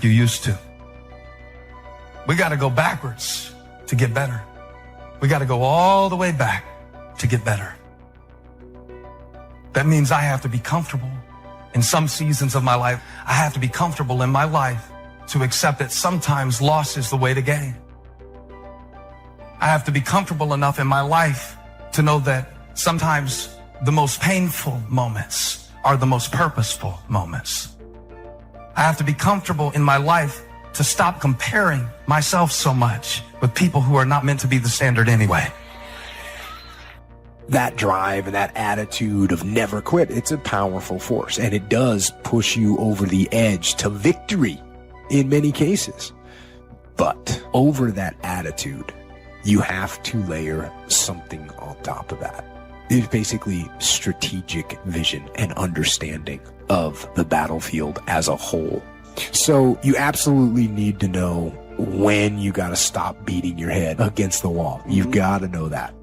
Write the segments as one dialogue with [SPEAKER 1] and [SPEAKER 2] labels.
[SPEAKER 1] like you used to. We got to go backwards to get better. We got to go all the way back to get better. That means I have to be comfortable in some seasons of my life. I have to be comfortable in my life to accept that sometimes loss is the way to gain. I have to be comfortable enough in my life to know that sometimes the most painful moments are the most purposeful moments. I have to be comfortable in my life to stop comparing myself so much with people who are not meant to be the standard anyway.
[SPEAKER 2] That drive and that attitude of never quit, it's a powerful force, and it does push you over the edge to victory in many cases. But over that attitude, you have to layer something on top of that. It's basically strategic vision and understanding of the battlefield as a whole. So you absolutely need to know when you got to stop beating your head against the wall. You've got to know that.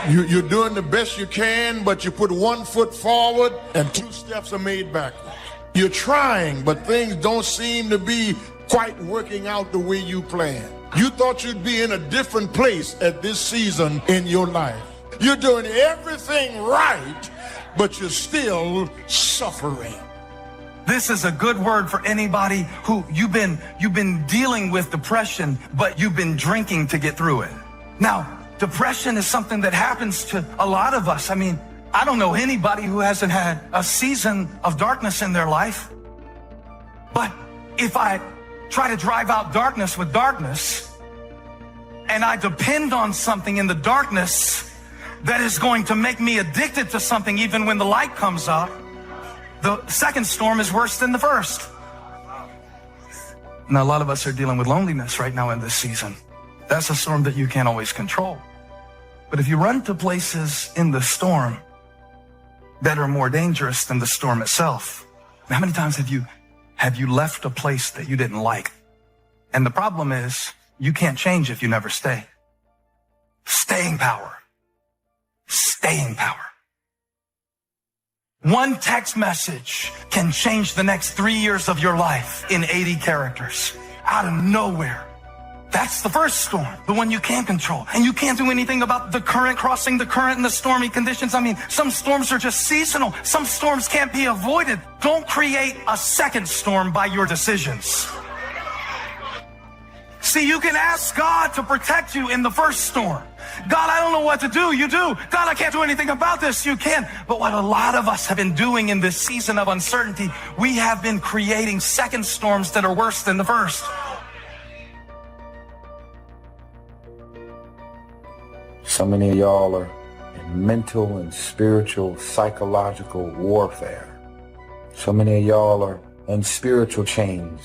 [SPEAKER 3] You're doing the best you can, but you put 1 foot forward and 2 steps are made backwards. You're trying, but things don't seem to be quite working out the way you planned. You thought you'd be in a different place at this season in your life. You're doing everything right, but you're still suffering.
[SPEAKER 1] This is a good word for anybody who you've been dealing with depression, but you've been drinking to get through it. Now, depression is something that happens to a lot of us. I mean, I don't know anybody who hasn't had a season of darkness in their life. But if I try to drive out darkness with darkness, and I depend on something in the darkness that is going to make me addicted to something even when the light comes up, the second storm is worse than the first. Now, a lot of us are dealing with loneliness right now in this season. That's a storm that you can't always control. But if you run to places in the storm that are more dangerous than the storm itself, how many times have you left a place that you didn't like? And the problem is, you can't change if you never stay. Staying power. Staying power. One text message can change the next 3 years of your life in 80 characters. Out of nowhere. That's the first storm, the one you can't control. And you can't do anything about the current, crossing the current and the stormy conditions. I mean, some storms are just seasonal. Some storms can't be avoided. Don't create a second storm by your decisions. See, you can ask God to protect you in the first storm. God, I don't know what to do. You do. God, I can't do anything about this. You can. But what a lot of us have been doing in this season of uncertainty, we have been creating second storms that are worse than the first.
[SPEAKER 4] So many of y'all are in mental and spiritual, psychological warfare. So many of y'all are in spiritual chains.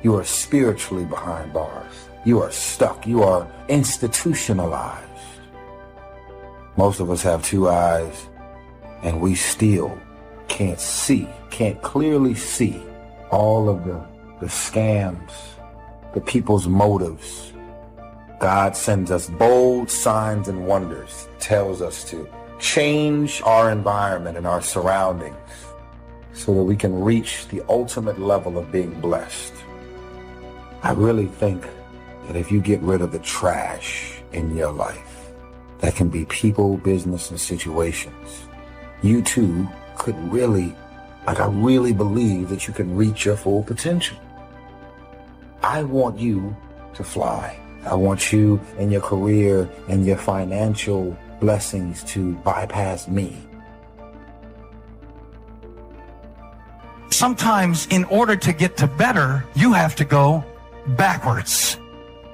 [SPEAKER 4] You are spiritually behind bars. You are stuck. You are institutionalized. Most of us have 2 eyes, and we still can't clearly see all of the scams, the people's motives. God sends us bold signs and wonders, tells us to change our environment and our surroundings so that we can reach the ultimate level of being blessed. I really think that if you get rid of the trash in your life, that can be people, business, and situations, you too could really, I really believe that you can reach your full potential. I want you to fly. I want you and your career and your financial blessings to bypass me.
[SPEAKER 1] Sometimes in order to get to better, you have to go backwards.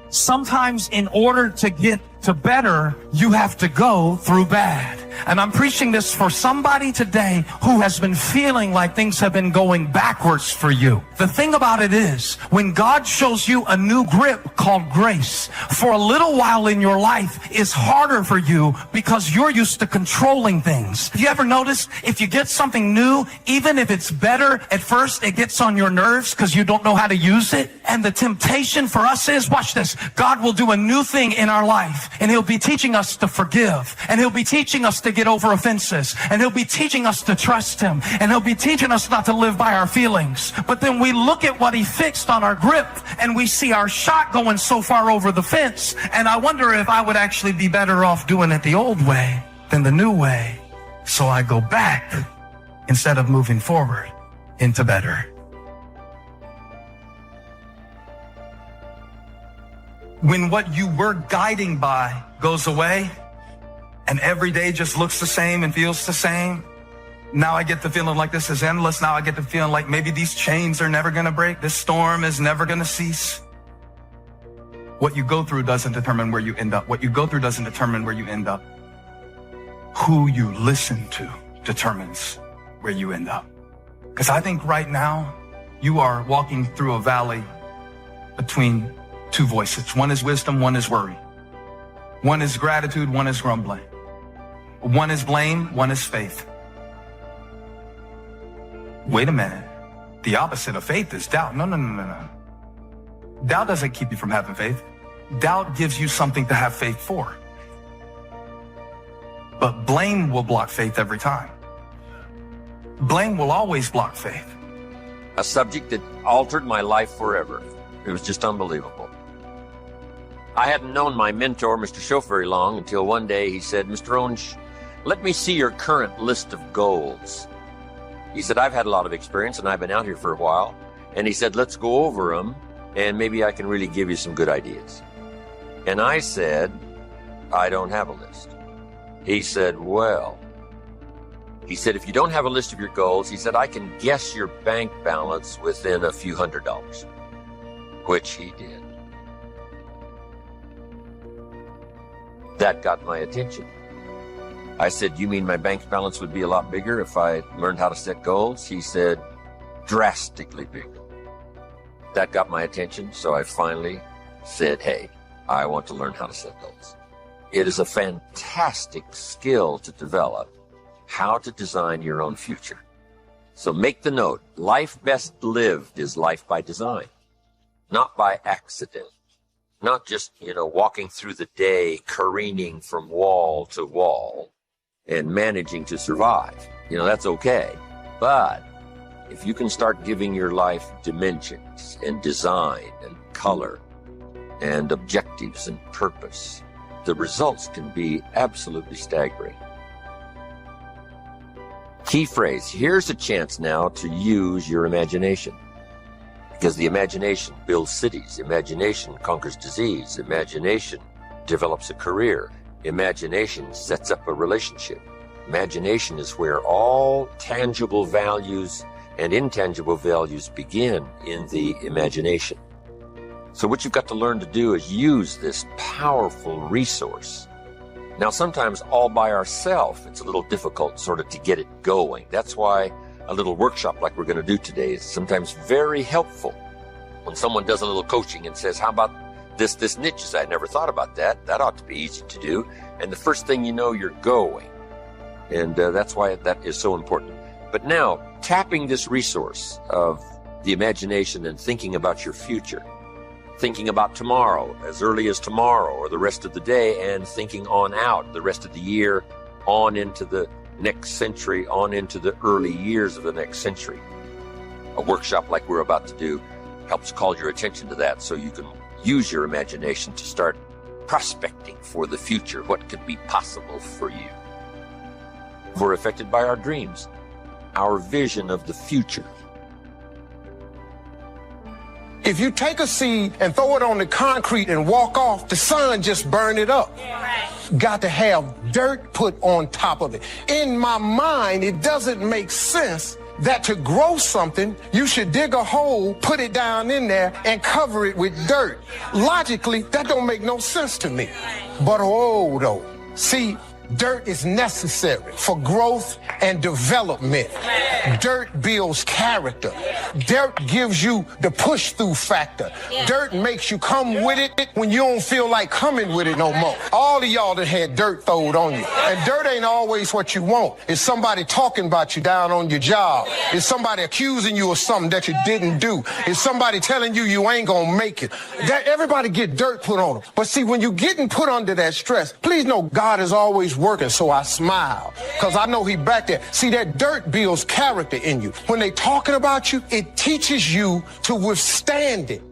[SPEAKER 1] Sometimes in order to get to better, you have to go through bad. And I'm preaching this for somebody today who has been feeling like things have been going backwards for you. The thing about it is, when God shows you a new grip called grace, for a little while in your life is harder for you because you're used to controlling things. Have you ever noticed if you get something new, even if it's better at first, it gets on your nerves because you don't know how to use it? And the temptation for us is, watch this, God will do a new thing in our life and He'll be teaching us to forgive, and He'll be teaching us to get over offenses. And he'll be teaching us to trust him. And he'll be teaching us not to live by our feelings. But then we look at what he fixed on our grip and we see our shot going so far over the fence. And I wonder if I would actually be better off doing it the old way than the new way. So I go back instead of moving forward into better. When what you were guiding by goes away and every day just looks the same and feels the same, now I get the feeling like this is endless. Now I get the feeling like maybe these chains are never going to break. This storm is never going to cease. What you go through doesn't determine where you end up. What you go through doesn't determine where you end up. Who you listen to determines where you end up. Because I think right now you are walking through a valley between two voices. One is wisdom, one is worry. One is gratitude, one is grumbling. One is blame, one is faith. Wait a minute. The opposite of faith is doubt. No. Doubt doesn't keep you from having faith. Doubt gives you something to have faith for. But blame will block faith every time. Blame will always block faith.
[SPEAKER 5] A subject that altered my life forever. It was just unbelievable. I hadn't known my mentor, Mr. Schoaf, very long until one day he said, Mr. Rohn, let me see your current list of goals. He said, I've had a lot of experience and I've been out here for a while. And he said, let's go over them and maybe I can really give you some good ideas. And I said, I don't have a list. He said, well, if you don't have a list of your goals, he said, I can guess your bank balance within a few $100s, which he did. That got my attention. I said, you mean my bank balance would be a lot bigger if I learned how to set goals? He said, drastically bigger. That got my attention, so I finally said, hey, I want to learn how to set goals. It is a fantastic skill to develop, how to design your own future. So make the note, life best lived is life by design, not by accident. Not just, walking through the day, careening from wall to wall and managing to survive. That's okay. But if you can start giving your life dimensions and design and color and objectives and purpose, the results can be absolutely staggering. Key phrase, here's a chance now to use your imagination. Because the imagination builds cities, imagination conquers disease, imagination develops a career, imagination sets up a relationship. Imagination is where all tangible values and intangible values begin in the imagination. So what you've got to learn to do is use this powerful resource. Now, sometimes all by ourselves, it's a little difficult sort of to get it going. That's why a little workshop like we're going to do today is sometimes very helpful. When someone does a little coaching and says, how about this niche? I never thought about that. That ought to be easy to do. And the first thing you know, you're going. And that's why that is so important. But now, tapping this resource of the imagination and thinking about your future, thinking about tomorrow, as early as tomorrow or the rest of the day, and thinking on out the rest of the year, on into the next century, on into the early years of the next century. A workshop like we're about to do helps call your attention to that so you can use your imagination to start prospecting for the future, what could be possible for you. We're affected by our dreams, our vision of the future.
[SPEAKER 6] If you take a seed and throw it on the concrete and walk off, the sun just burn it up. Yeah. Got to have dirt put on top of it. In my mind, it doesn't make sense that to grow something, you should dig a hole, put it down in there, and cover it with dirt. Logically, that don't make no sense to me. But oh, though, see, dirt is necessary for growth and development. Dirt builds character. Dirt gives you the push-through factor. Dirt makes you come with it when you don't feel like coming with it no more. All of y'all that had dirt throwed on you. And dirt ain't always what you want. It's somebody talking about you down on your job. It's somebody accusing you of something that you didn't do. It's somebody telling you you ain't gonna make it. That everybody get dirt put on them. But see, when you're getting put under that stress, please know God is always he's working, so I smile, because I know he back there. See, that dirt builds character in you. When they talking about you, it teaches you to withstand it.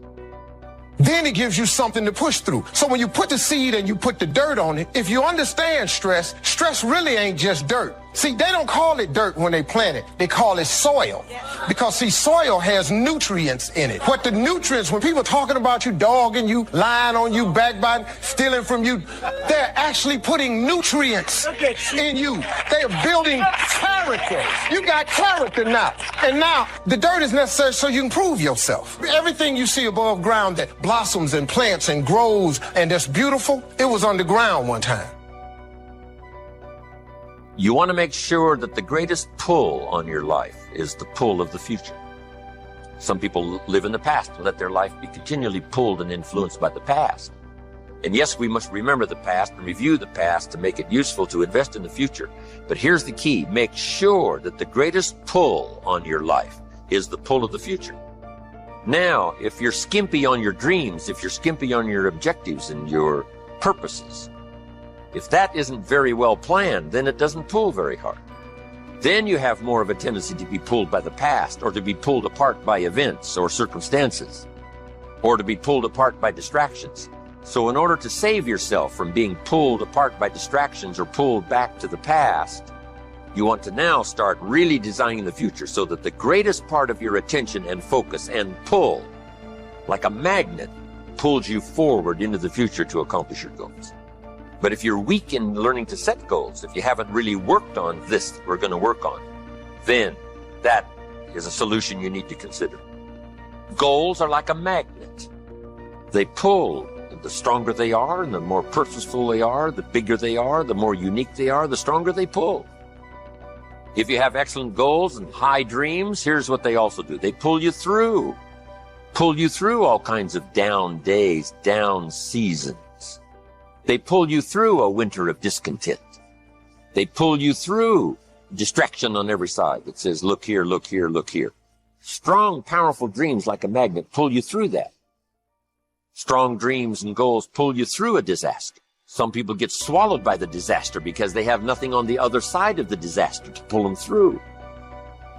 [SPEAKER 6] Then it gives you something to push through. So when you put the seed and you put the dirt on it, if you understand stress, stress really ain't just dirt. See, they don't call it dirt when they plant it. They call it soil. Because, see, soil has nutrients in it. What the nutrients, when people talking about you, dogging you, lying on you, backbiting, stealing from you, they're actually putting nutrients in you. They're building character. You got character now. And now, the dirt is necessary so you can prove yourself. Everything you see above ground that blossoms and plants and grows and that's beautiful, it was underground one time.
[SPEAKER 5] You want to make sure that the greatest pull on your life is the pull of the future. Some people live in the past and let their life be continually pulled and influenced by the past. And yes, we must remember the past and review the past to make it useful to invest in the future. But here's the key. Make sure that the greatest pull on your life is the pull of the future. Now, if you're skimpy on your dreams, if you're skimpy on your objectives and your purposes, if that isn't very well planned, then it doesn't pull very hard. Then you have more of a tendency to be pulled by the past, or to be pulled apart by events or circumstances, or to be pulled apart by distractions. So in order to save yourself from being pulled apart by distractions or pulled back to the past, you want to now start really designing the future so that the greatest part of your attention and focus and pull, like a magnet, pulls you forward into the future to accomplish your goals. But if you're weak in learning to set goals, if you haven't really worked on this we're going to work on, then that is a solution you need to consider. Goals are like a magnet. They pull. The stronger they are and the more purposeful they are, the bigger they are, the more unique they are, the stronger they pull. If you have excellent goals and high dreams, here's what they also do. They pull you through all kinds of down days, down seasons. They pull you through a winter of discontent. They pull you through distraction on every side that says, look here, look here, look here. Strong, powerful dreams like a magnet pull you through that. Strong dreams and goals pull you through a disaster. Some people get swallowed by the disaster because they have nothing on the other side of the disaster to pull them through.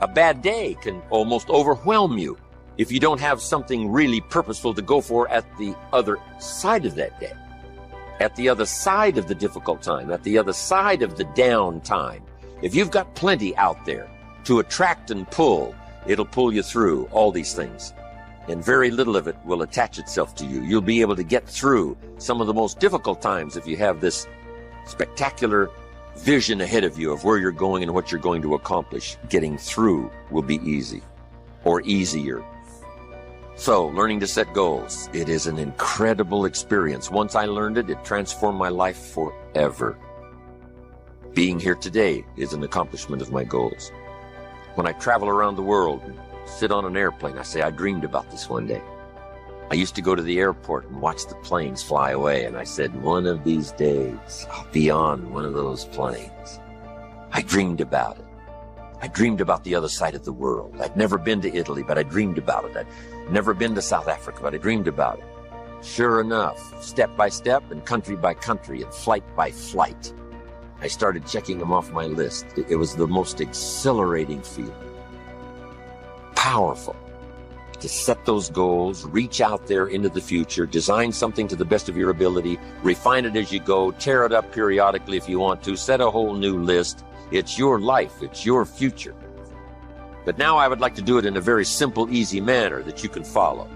[SPEAKER 5] A bad day can almost overwhelm you if you don't have something really purposeful to go for at the other side of that day. At the other side of the difficult time, at the other side of the down time. If you've got plenty out there to attract and pull, it'll pull you through all these things. And very little of it will attach itself to you. You'll be able to get through some of the most difficult times if you have this spectacular vision ahead of you of where you're going and what you're going to accomplish. Getting through will be easy or easier. So, learning to set goals, it is an incredible experience. Once I learned it, it transformed my life forever. Being here today is an accomplishment of my goals. When I travel around the world and sit on an airplane, I say, I dreamed about this one day. I used to go to the airport and watch the planes fly away, and I said, one of these days, I'll be on one of those planes. I dreamed about it. I dreamed about the other side of the world. I'd never been to Italy, but I dreamed about it. I'd never been to South Africa, but I dreamed about it. Sure enough, step by step and country by country and flight by flight, I started checking them off my list. It was the most exhilarating feeling. Powerful to set those goals, reach out there into the future, design something to the best of your ability, refine it as you go, tear it up periodically if you want to, set a whole new list. It's your life, it's your future. But now I would like to do it in a very simple, easy manner that you can follow,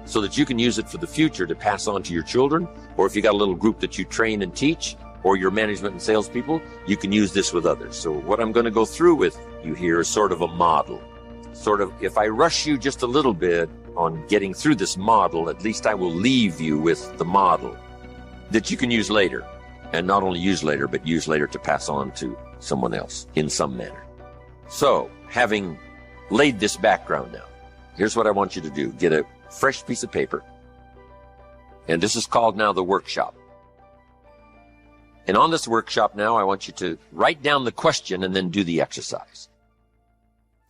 [SPEAKER 5] so that you can use it for the future to pass on to your children, or if you got a little group that you train and teach, or your management and salespeople, you can use this with others. So what I'm going to go through with you here is sort of a model. Sort of, if I rush you just a little bit on getting through this model, at least I will leave you with the model that you can use later. And not only use later, but use later to pass on to someone else in some manner. So, having laid this background now, here's what I want you to do. Get a fresh piece of paper. And this is called now the workshop. And on this workshop now, I want you to write down the question and then do the exercise.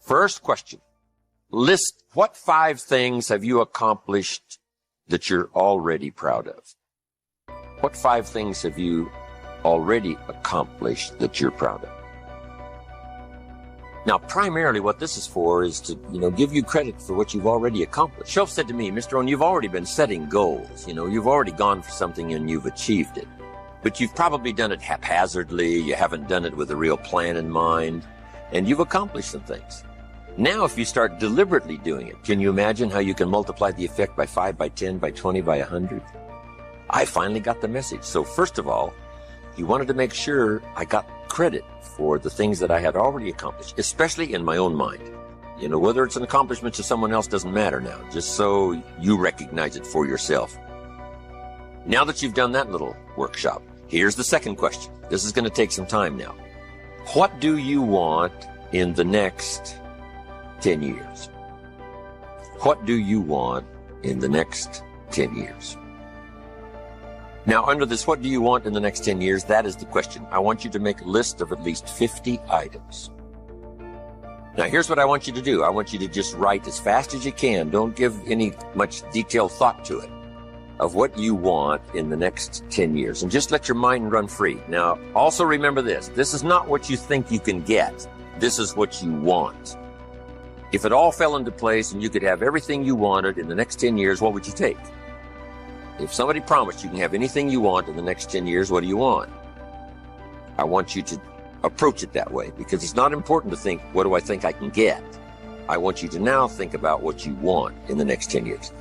[SPEAKER 5] First question, list what 5 things have you accomplished that you're already proud of? What 5 things have you already accomplished that you're proud of? Now, primarily what this is for is to, give you credit for what you've already accomplished. Shelf said to me, Mr. Rohn, you've already been setting goals. You've already gone for something and you've achieved it. But you've probably done it haphazardly. You haven't done it with a real plan in mind. And you've accomplished some things. Now, if you start deliberately doing it, can you imagine how you can multiply the effect by 5, by 10, by 20, by 100? I finally got the message. So first of all, he wanted to make sure I got credit for the things that I had already accomplished, especially in my own mind. Whether it's an accomplishment to someone else doesn't matter now, just so you recognize it for yourself. Now that you've done that little workshop, here's the second question. This is going to take some time now. What do you want in the next 10 years? What do you want in the next 10 years? Now, under this, what do you want in the next 10 years? That is the question. I want you to make a list of at least 50 items. Now, here's what I want you to do. I want you to just write as fast as you can. Don't give any much detailed thought to it, of what you want in the next 10 years. And just let your mind run free. Now, also remember this. This is not what you think you can get. This is what you want. If it all fell into place and you could have everything you wanted in the next 10 years, what would you take? If somebody promised you can have anything you want in the next 10 years, what do you want? I want you to approach it that way, because it's not important to think, what do I think I can get? I want you to now think about what you want in the next 10 years.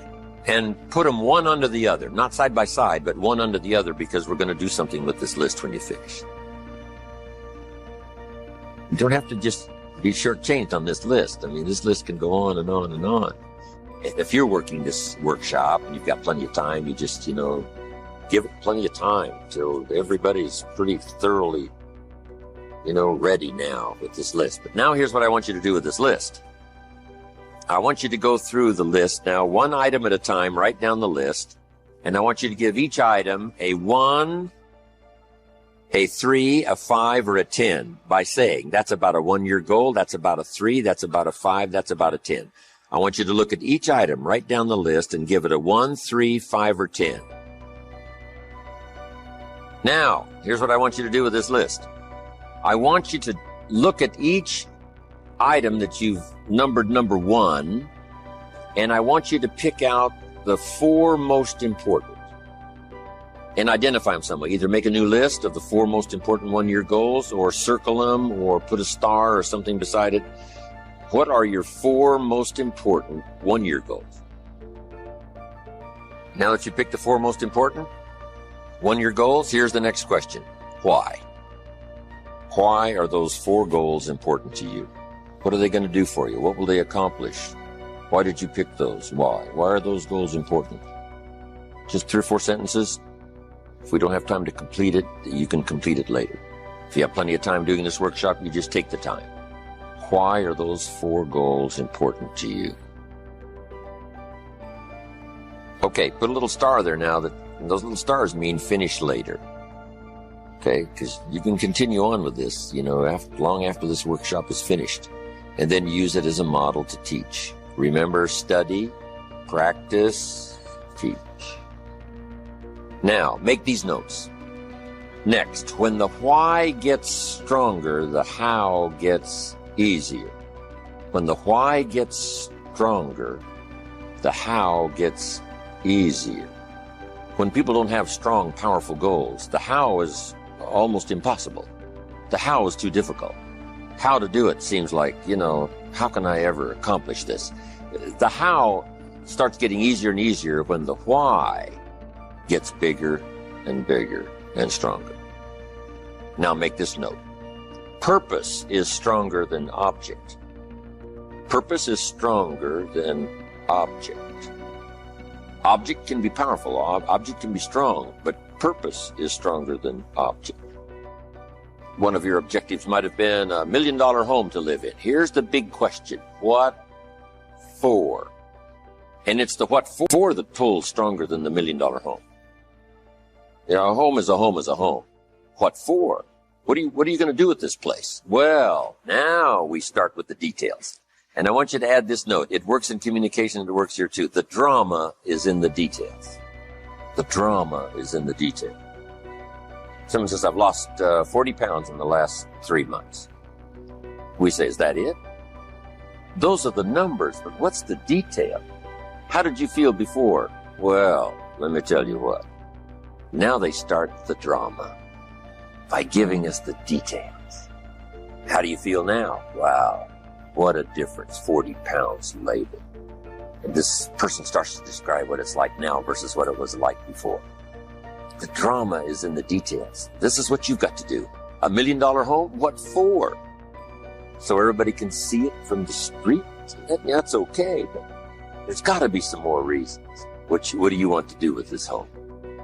[SPEAKER 5] And put them one under the other, not side by side, but one under the other, because we're going to do something with this list when you finish. You don't have to just be shortchanged on this list. I mean, this list can go on and on and on. If you're working this workshop and you've got plenty of time, you just, give it plenty of time till everybody's pretty thoroughly, ready now with this list. But now here's what I want you to do with this list. I want you to go through the list now, one item at a time, write down the list, and I want you to give each item a 1, a 3, a 5, or a 10 by saying, that's about a 1-year goal, that's about a 3, that's about a 5, that's about a 10. I want you to look at each item, write down the list, and give it a 1, 3, 5, or 10. Now, here's what I want you to do with this list. I want you to look at each item that you've numbered number 1, and I want you to pick out the 4 most important and identify them some way. Either make a new list of the 4 most important 1-year goals, or circle them, or put a star or something beside it. What are your 4 most important 1-year goals? Now that you picked the 4 most important 1-year goals, here's the next question. Why? Why are those 4 goals important to you? What are they going to do for you? What will they accomplish? Why did you pick those? Why? Why are those goals important? Just 3 or 4 sentences. If we don't have time to complete it, you can complete it later. If you have plenty of time doing this workshop, you just take the time. Why are those 4 goals important to you? Okay, put a little star there now. Those little stars mean finish later. Okay, because you can continue on with this, long after this workshop is finished, and then use it as a model to teach. Remember, study, practice, teach. Now, make these notes. Next, when the why gets stronger, the how gets easier. When the why gets stronger, the how gets easier. When people don't have strong, powerful goals, the how is almost impossible. The how is too difficult. How to do it seems like, how can I ever accomplish this? The how starts getting easier and easier when the why gets bigger and bigger and stronger. Now make this note. Purpose is stronger than object. Purpose is stronger than object. Object can be powerful, object can be strong, but purpose is stronger than object. One of your objectives might have been $1 million home to live in. Here's the big question. What for? And it's the what for that pulls stronger than the $1 million home. A home is a home is a home. What for? What are you going to do with this place? Well, now we start with the details. And I want you to add this note. It works in communication, it works here too. The drama is in the details. The drama is in the detail. Someone says, I've lost 40 pounds in the last 3 months. We say, is that it? Those are the numbers, but what's the detail? How did you feel before? Well, let me tell you what. Now they start the drama by giving us the details. How do you feel now? Wow, what a difference, 40 pounds later. And this person starts to describe what it's like now versus what it was like before. The drama is in the details. This is what you've got to do. $1 million home? What for? So everybody can see it from the street? That's okay, but there's got to be some more reasons. What do you want to do with this home?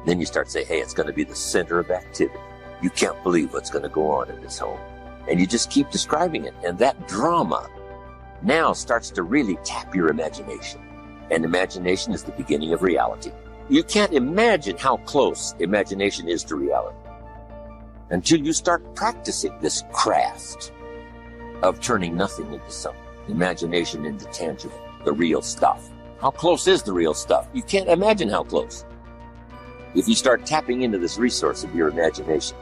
[SPEAKER 5] Then you start saying, hey, it's going to be the center of activity. You can't believe what's going to go on in this home. And you just keep describing it. And that drama now starts to really tap your imagination. And imagination is the beginning of reality. You can't imagine how close imagination is to reality until you start practicing this craft of turning nothing into something. Imagination into tangible, the real stuff. How close is the real stuff? You can't imagine how close. If you start tapping into this resource of your imagination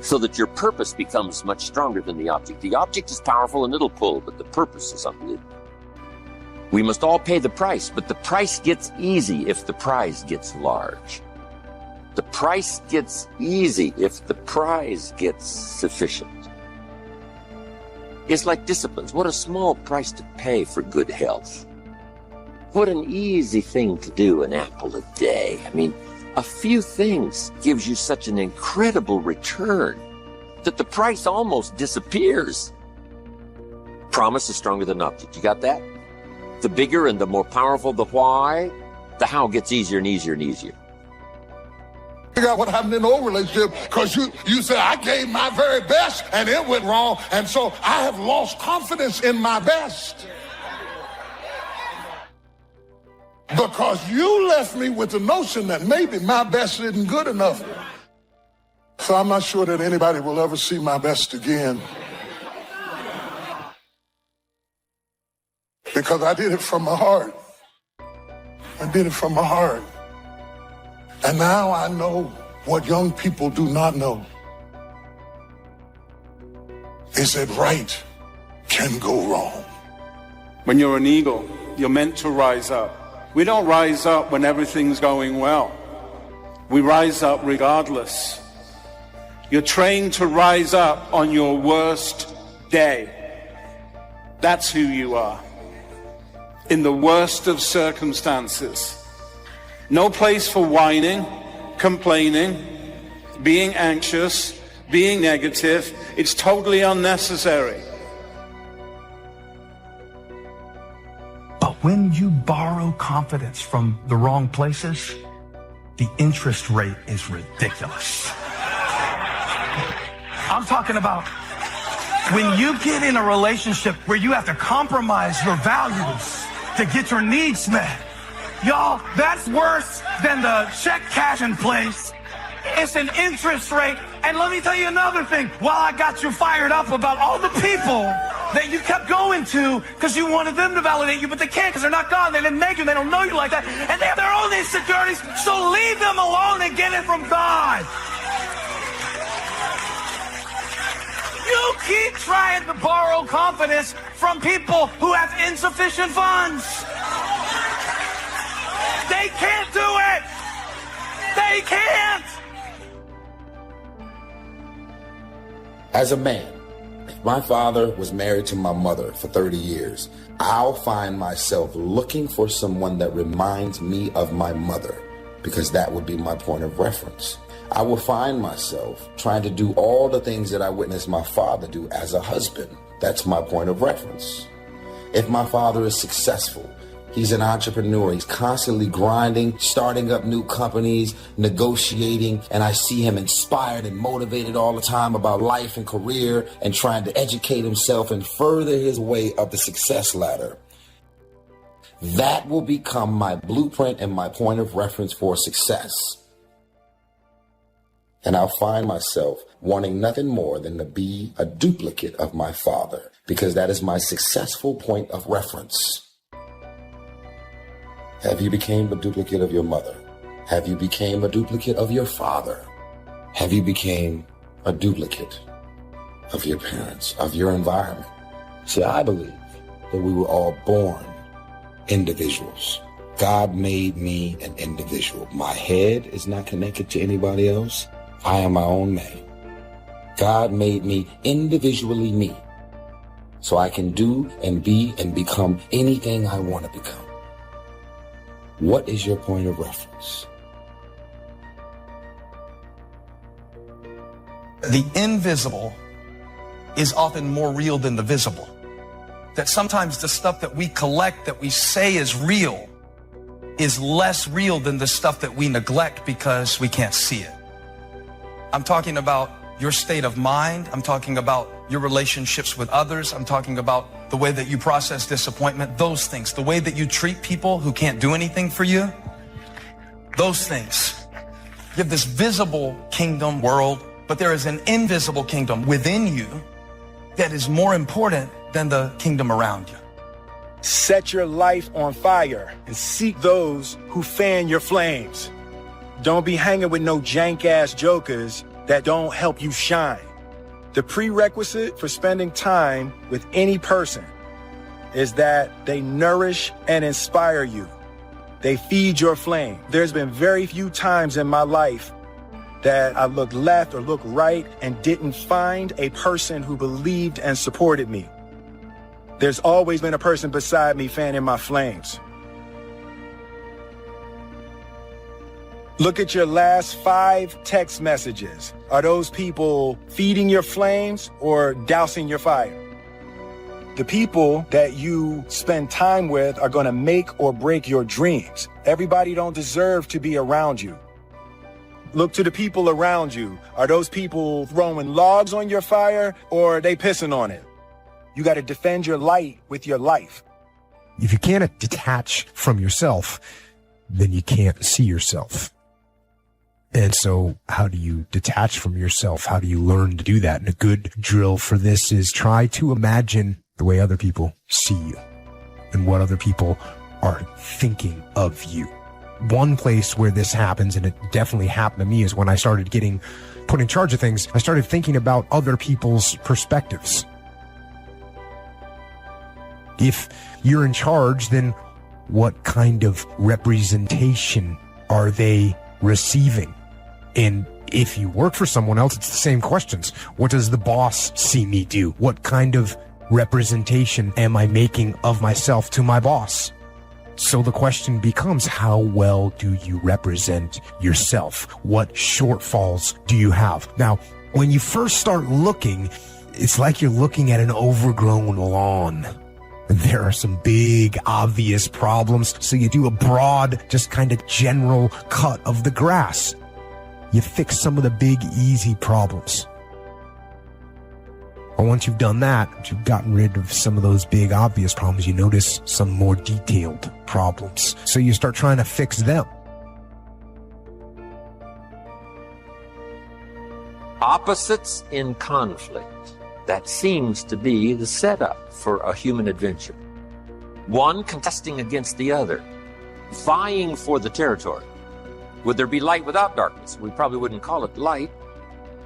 [SPEAKER 5] so that your purpose becomes much stronger than the object. The object is powerful and it'll pull, but the purpose is unbelievable. We must all pay the price, but the price gets easy if the prize gets large. The price gets easy if the prize gets sufficient. It's like disciplines. What a small price to pay for good health. What an easy thing to do, an apple a day. I mean, a few things gives you such an incredible return that the price almost disappears. Promise is stronger than object. You got that? The bigger and the more powerful the why, the how gets easier and easier and easier.
[SPEAKER 3] Figure out what happened in the old relationship, because you said I gave my very best and it went wrong, and so I have lost confidence in my best. Because you left me with the notion that maybe my best isn't good enough. So I'm not sure that anybody will ever see my best again. Because I did it from my heart. I did it from my heart. And now I know what young people do not know. Is that right can go wrong.
[SPEAKER 7] When you're an eagle, you're meant to rise up. We don't rise up when everything's going well. We rise up regardless. You're trained to rise up on your worst day. That's who you are. In the worst of circumstances. No place for whining, complaining, being anxious, being negative. It's totally unnecessary.
[SPEAKER 1] But when you borrow confidence from the wrong places, the interest rate is ridiculous. I'm talking about when you get in a relationship where you have to compromise your values to get your needs met. Y'all, that's worse than the check cash in place. It's an interest rate. And let me tell you another thing. While I got you fired up about all the people that you kept going to because you wanted them to validate you, but they can't because they're not God. They didn't make you. They don't know you like that. And they have their own insecurities. So leave them alone and get it from God. You keep trying to borrow confidence from people who have insufficient funds. They can't do it. They can't.
[SPEAKER 4] As a man, if my father was married to my mother for 30 years, I'll find myself looking for someone that reminds me of my mother, because that would be my point of reference. I will find myself trying to do all the things that I witnessed my father do as a husband. That's my point of reference. If my father is successful, he's an entrepreneur, he's constantly grinding, starting up new companies, negotiating, and I see him inspired and motivated all the time about life and career and trying to educate himself and further his way up the success ladder. That will become my blueprint and my point of reference for success. And I'll find myself wanting nothing more than to be a duplicate of my father, because that is my successful point of reference. Have you become a duplicate of your mother? Have you become a duplicate of your father? Have you became a duplicate of your parents, of your environment? See, I believe that we were all born individuals. God made me an individual. My head is not connected to anybody else. I am my own man. God made me individually me, so I can do and be and become anything I want to become. What is your point of reference?
[SPEAKER 8] The invisible is often more real than the visible. That sometimes the stuff that we collect, that we say is real, is less real than the stuff that we neglect because we can't see it. I'm talking about your state of mind. I'm talking about your relationships with others. I'm talking about the way that you process disappointment, those things, the way that you treat people who can't do anything for you, those things. You have this visible kingdom world, but there is an invisible kingdom within you that is more important than the kingdom around you.
[SPEAKER 9] Set your life on fire and seek those who fan your flames. Don't be hanging with no jank-ass jokers that don't help you shine. The prerequisite for spending time with any person is that they nourish and inspire you. They feed your flame. There's been very few times in my life that I looked left or looked right and didn't find a person who believed and supported me. There's always been a person beside me fanning my flames. Look at your last 5 text messages. Are those people feeding your flames or dousing your fire? The people that you spend time with are going to make or break your dreams. Everybody don't deserve to be around you. Look to the people around you. Are those people throwing logs on your fire or are they pissing on it? You got to defend your light with your life.
[SPEAKER 2] If you can't detach from yourself, then you can't see yourself. And so how do you detach from yourself? How do you learn to do that? And a good drill for this is try to imagine the way other people see you and what other people are thinking of you. One place where this happens, and it definitely happened to me, is when I started getting put in charge of things, I started thinking about other people's perspectives. If you're in charge, then what kind of representation are they receiving? And if you work for someone else, it's the same questions. What does the boss see me do? What kind of representation am I making of myself to my boss? So the question becomes, how well do you represent yourself? What shortfalls do you have? Now, when you first start looking, it's like you're looking at an overgrown lawn. There are some big, obvious problems, so you do a broad, just kind of general cut of the grass. You fix some of the big, easy problems. And once you've done that, you've gotten rid of some of those big, obvious problems, you notice some more detailed problems. So you start trying to fix them.
[SPEAKER 5] Opposites in conflict. That seems to be the setup for a human adventure. One contesting against the other, vying for the territory. Would there be light without darkness? We probably wouldn't call it light.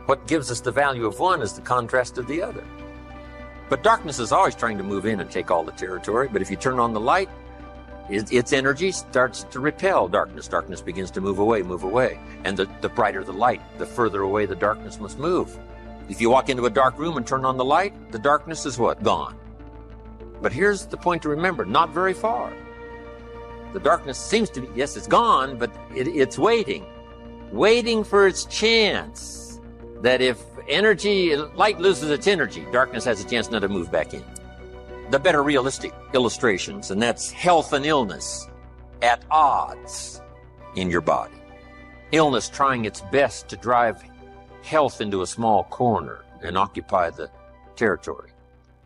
[SPEAKER 5] What gives us the value of one is the contrast of the other. But darkness is always trying to move in and take all the territory. But if you turn on the light, its energy starts to repel darkness. Darkness begins to move away. And the brighter the light, the further away the darkness must move. If you walk into a dark room and turn on the light, the darkness is what? Gone. But here's the point to remember, not very far. The darkness seems to be, yes, it's gone, but it's waiting for its chance. That if light loses its energy, darkness has a chance not to move back in. The better realistic illustrations, and that's health and illness at odds in your body. Illness trying its best to drive health into a small corner and occupy the territory.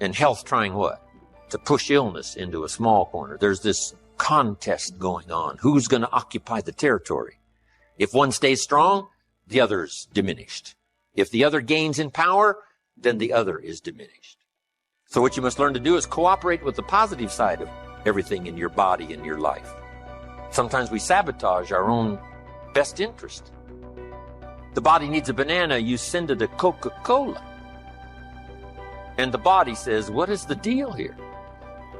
[SPEAKER 5] And health trying what? To push illness into a small corner. There's this contest going on. Who's going to occupy the territory? If one stays strong, the other's diminished. If the other gains in power, then the other is diminished. So what you must learn to do is cooperate with the positive side of everything in your body and your life. Sometimes we sabotage our own best interest. The body needs a banana, you send it a Coca-Cola. And the body says, what is the deal here?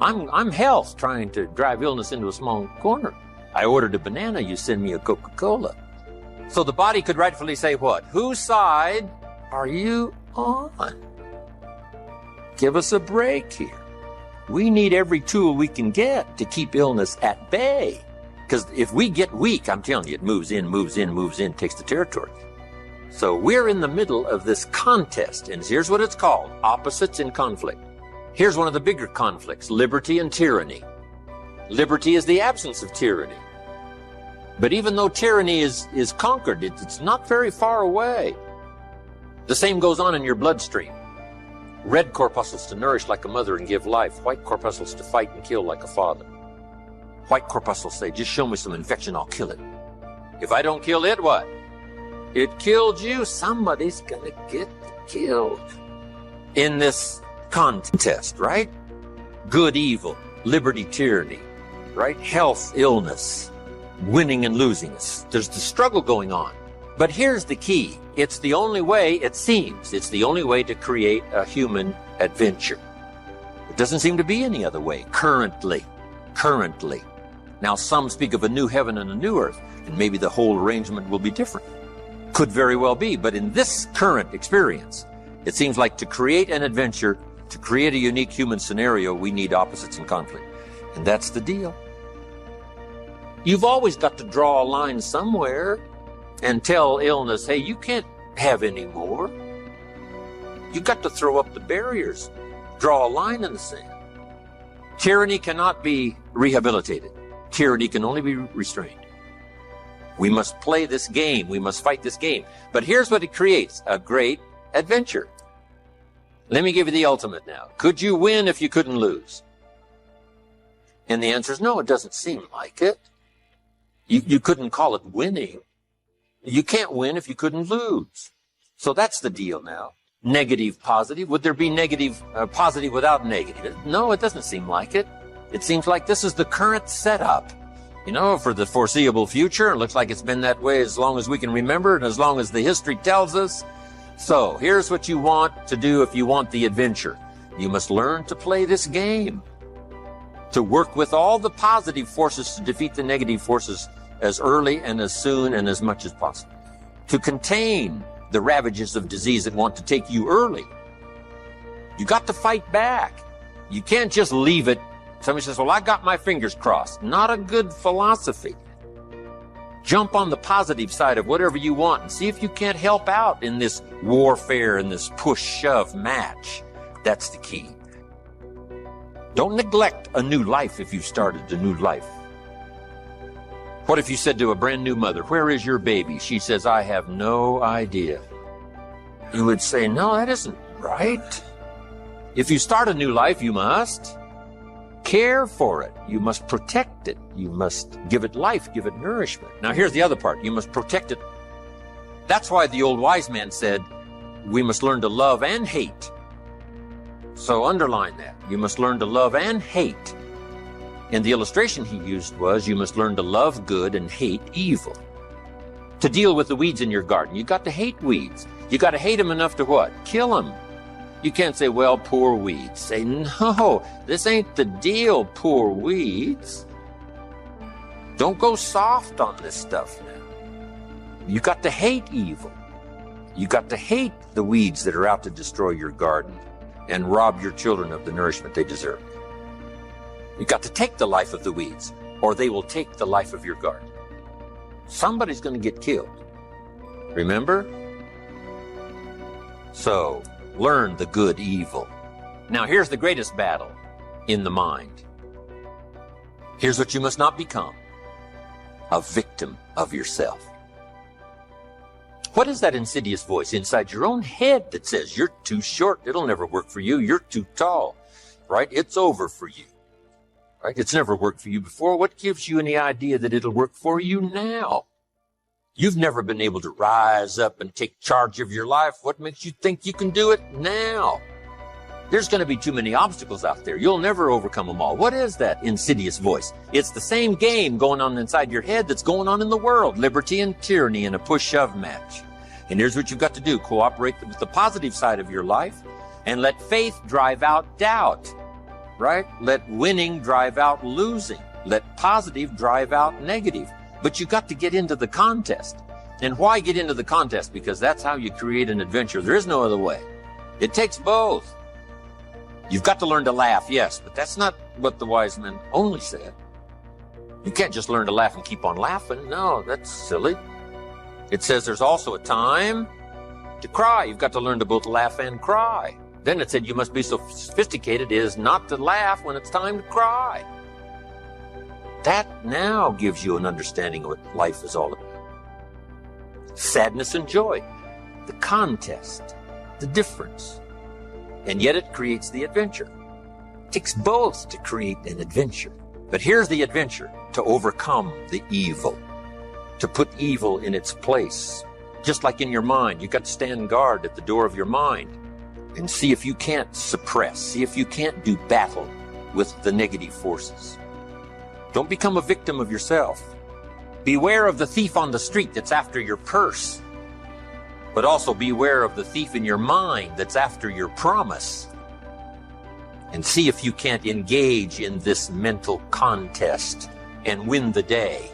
[SPEAKER 5] I'm health trying to drive illness into a small corner. I ordered a banana, you send me a Coca-Cola. So the body could rightfully say what? Whose side are you on? Give us a break here. We need every tool we can get to keep illness at bay. Because if we get weak, I'm telling you, it moves in, takes the territory. So we're in the middle of this contest, and here's what it's called, opposites in conflict. Here's one of the bigger conflicts, liberty and tyranny. Liberty is the absence of tyranny. But even though tyranny is conquered, it's not very far away. The same goes on in your bloodstream. Red corpuscles to nourish like a mother and give life. White corpuscles to fight and kill like a father. White corpuscles say, just show me some infection, I'll kill it. If I don't kill it, what? It killed you. Somebody's gonna get killed in this contest, right? Good, evil, liberty, tyranny, right? Health, illness, winning and losing. There's the struggle going on. But here's the key. It's the only way, it seems, it's the only way to create a human adventure. It doesn't seem to be any other way, currently. Now, some speak of a new heaven and a new earth, and maybe the whole arrangement will be different. Could very well be, but in this current experience, it seems like to create an adventure, to create a unique human scenario, we need opposites in conflict. And that's the deal. You've always got to draw a line somewhere and tell illness, hey, you can't have any more. You've got to throw up the barriers, draw a line in the sand. Tyranny cannot be rehabilitated. Tyranny can only be restrained. We must play this game. We must fight this game. But here's what it creates, a great adventure. Let me give you the ultimate now. Could you win if you couldn't lose? And the answer is no, it doesn't seem like it. You couldn't call it winning. You can't win if you couldn't lose. So that's the deal now. Negative, positive. Would there be negative, positive without negative? No, it doesn't seem like it. It seems like this is the current setup, for the foreseeable future. It looks like it's been that way as long as we can remember and as long as the history tells us. So here's what you want to do if you want the adventure. You must learn to play this game, to work with all the positive forces to defeat the negative forces as early and as soon and as much as possible, to contain the ravages of disease that want to take you early. You got to fight back. You can't just leave it. Somebody says, well, I got my fingers crossed. Not a good philosophy. Jump on the positive side of whatever you want and see if you can't help out in this warfare and this push-shove match. That's the key. Don't neglect a new life if you've started a new life. What if you said to a brand new mother, where is your baby? She says, I have no idea. You would say, no, that isn't right. If you start a new life, you must care for it. You must protect it. You must give it life, give it nourishment. Now here's the other part. You must protect it. That's why the old wise man said, we must learn to love and hate. So underline that. You must learn to love and hate. And the illustration he used was, you must learn to love good and hate evil. To deal with the weeds in your garden, you got to hate weeds. You got to hate them enough to what? Kill them. You can't say, well, poor weeds. Say, no, this ain't the deal, poor weeds. Don't go soft on this stuff now. You got to hate evil. You got to hate the weeds that are out to destroy your garden and rob your children of the nourishment they deserve. You got to take the life of the weeds, or they will take the life of your garden. Somebody's going to get killed. Remember? So, learn the good evil. Now, here's the greatest battle in the mind. Here's what you must not become: a victim of yourself. What is that insidious voice inside your own head that says, you're too short, it'll never work for you, you're too tall, right? It's over for you. Right? It's never worked for you before. What gives you any idea that it'll work for you now? You've never been able to rise up and take charge of your life. What makes you think you can do it now? There's going to be too many obstacles out there. You'll never overcome them all. What is that insidious voice? It's the same game going on inside your head that's going on in the world. Liberty and tyranny in a push-shove match. And here's what you've got to do. Cooperate with the positive side of your life and let faith drive out doubt, right? Let winning drive out losing. Let positive drive out negative. But you've got to get into the contest. And why get into the contest? Because that's how you create an adventure. There is no other way. It takes both. You've got to learn to laugh, yes, but that's not what the wise men only said. You can't just learn to laugh and keep on laughing. No, that's silly. It says there's also a time to cry. You've got to learn to both laugh and cry. Then it said you must be so sophisticated as not to laugh when it's time to cry. That now gives you an understanding of what life is all about. Sadness and joy, the contest, the difference. And yet it creates the adventure. It takes both to create an adventure. But here's the adventure: to overcome the evil, to put evil in its place. Just like in your mind, you've got to stand guard at the door of your mind and see if you can't suppress, see if you can't do battle with the negative forces. Don't become a victim of yourself. Beware of the thief on the street that's after your purse, but also beware of the thief in your mind that's after your promise. And see if you can't engage in this mental contest and win the day.